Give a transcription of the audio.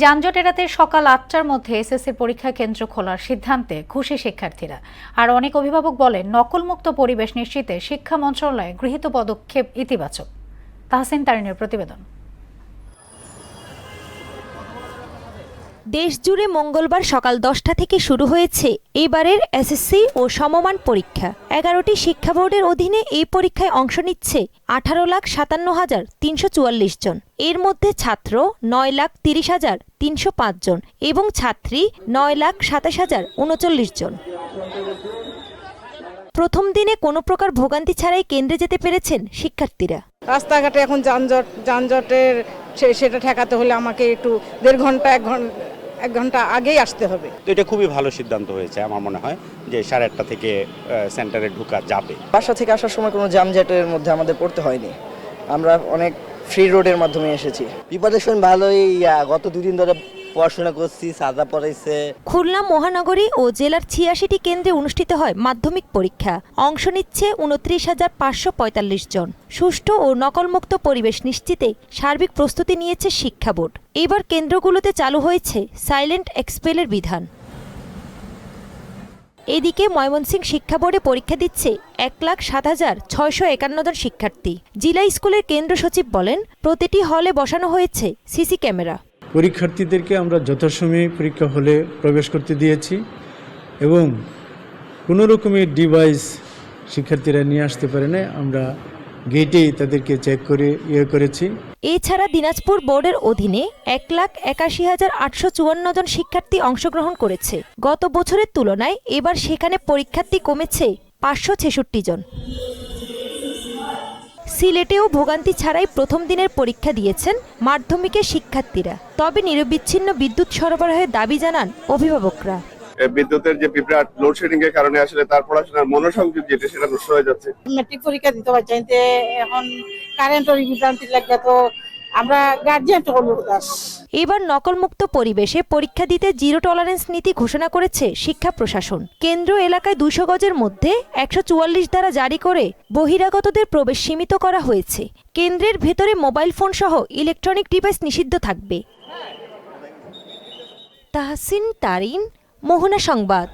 যানজট এড়াতে সকাল ৮টার মধ্যে এসএসসি পরীক্ষা কেন্দ্র খোলার সিদ্ধান্তে খুশি শিক্ষার্থীরা। আর অনেক অভিভাবক বলেন, নকলমুক্ত পরিবেশ নিশ্চিতে শিক্ষা মন্ত্রণালয়ে গৃহীত পদক্ষেপ ইতিবাচক। তাহসিন তারিনের প্রতিবেদন। দেশজুড়ে মঙ্গলবার সকাল ১০টা থেকে শুরু হয়েছে এবারের এসএসসি ও সমমান পরীক্ষা। ১১টি শিক্ষা বোর্ডের অধীনে এই পরীক্ষায় অংশ নিচ্ছে ১৮,৫৭,৩৪৪ জন। এর মধ্যে ছাত্র ৯,৩০,৩০৫ জন এবং ছাত্রী ৯,২৭,০৩৯ জন। প্রথম দিনে কোনো প্রকার ভোগান্তি ছাড়াই কেন্দ্রে যেতে পেরেছেন শিক্ষার্থীরা। রাস্তাঘাটে এখন যানজটের সেটা ঠেকাতে হলে আমাকে একটু দেড় ঘন্টা এক ঘন্টা আগেই আসতে হবে। তো এটা খুবই ভালো সিদ্ধান্ত হয়েছে আমার মনে হয় যে 8:30 থেকে সেন্টারে ঢোকা যাবে। বাসা থেকে আসার সময় কোনো জ্যামজটের মধ্যে আমাদের পড়তে হয়নি। আমরা অনেক ফ্রি রোডের মাধ্যমে এসেছি। প্রিপারেশন ভালোই, গত 2 দিন ধরে পড়াশোনা করছি, সাদা পড়াইছে। খুলনা মহানগরী ও জেলার ৮৬টি কেন্দ্রে অনুষ্ঠিত হয় মাধ্যমিক পরীক্ষা। অংশ নিচ্ছে ২৯,৫৪৫ জন। সুষ্ঠু ও নকলমুক্ত পরিবেশ নিশ্চিতে সার্বিক প্রস্তুতি নিয়েছে শিক্ষা বোর্ড। এবার কেন্দ্রগুলোতে চালু হয়েছে সাইলেন্ট এক্সপেলের বিধান। এদিকে ময়মনসিংহ শিক্ষা বোর্ডে পরীক্ষা দিচ্ছে ১,০৭,৬৫১ জন শিক্ষার্থী। জেলা স্কুলের কেন্দ্র সচিব বলেন, প্রতিটি হলে বসানো হয়েছে সিসি ক্যামেরা। পরীক্ষার্থীদেরকে আমরা যথাসময়ে পরীক্ষা হলে প্রবেশ করতে দিয়েছি এবং কোনো রকমের ডিভাইস শিক্ষার্থীরা নিয়ে আসতে পারে না। আমরা গেটেই তাদেরকে চেক করে করেছি। এছাড়া দিনাজপুর বোর্ডের অধীনে ১,৮১,৮৫৪ জন শিক্ষার্থী অংশগ্রহণ করেছে। গত বছরের তুলনায় এবার সেখানে পরীক্ষার্থী কমেছে ৫৬৬ জন। সিলেটেও ভোগান্তি ছাড়াই প্রথম দিনের পরীক্ষা দিয়েছেন মাধ্যমিকের শিক্ষার্থীরা। তবে নিরবিচ্ছিন্ন বিদ্যুৎ সরবরাহের দাবি জানান অভিভাবকরা। বিদ্যুতের যে বিভ্রাট লোডশেডিং এর কারণে আসলে তার পড়াশোনার মনোসংযোগ যেটা সেটা নষ্ট হয়ে যাচ্ছে। ম্যাট্রিক পরীক্ষা দিতে পারছি এখন কারেন্টের বিভ্রান্তি লাগবে, তো আমরা গার্জিয়ান তো বলবো। এবার নকলমুক্ত পরিবেশে পরীক্ষা দিতে জিরো টলারেন্স নীতি ঘোষণা করেছে শিক্ষা প্রশাসন। কেন্দ্র এলাকায় ২০০ গজের মধ্যে ১৪৪ দ্বারা জারি করে বহিরাগতদের প্রবেশ সীমিত করা হয়েছে। কেন্দ্রের ভেতরে মোবাইল ফোন সহ ইলেকট্রনিক ডিভাইস নিষিদ্ধ থাকবে। তাহসিন তারিন, মোহনা সংবাদ।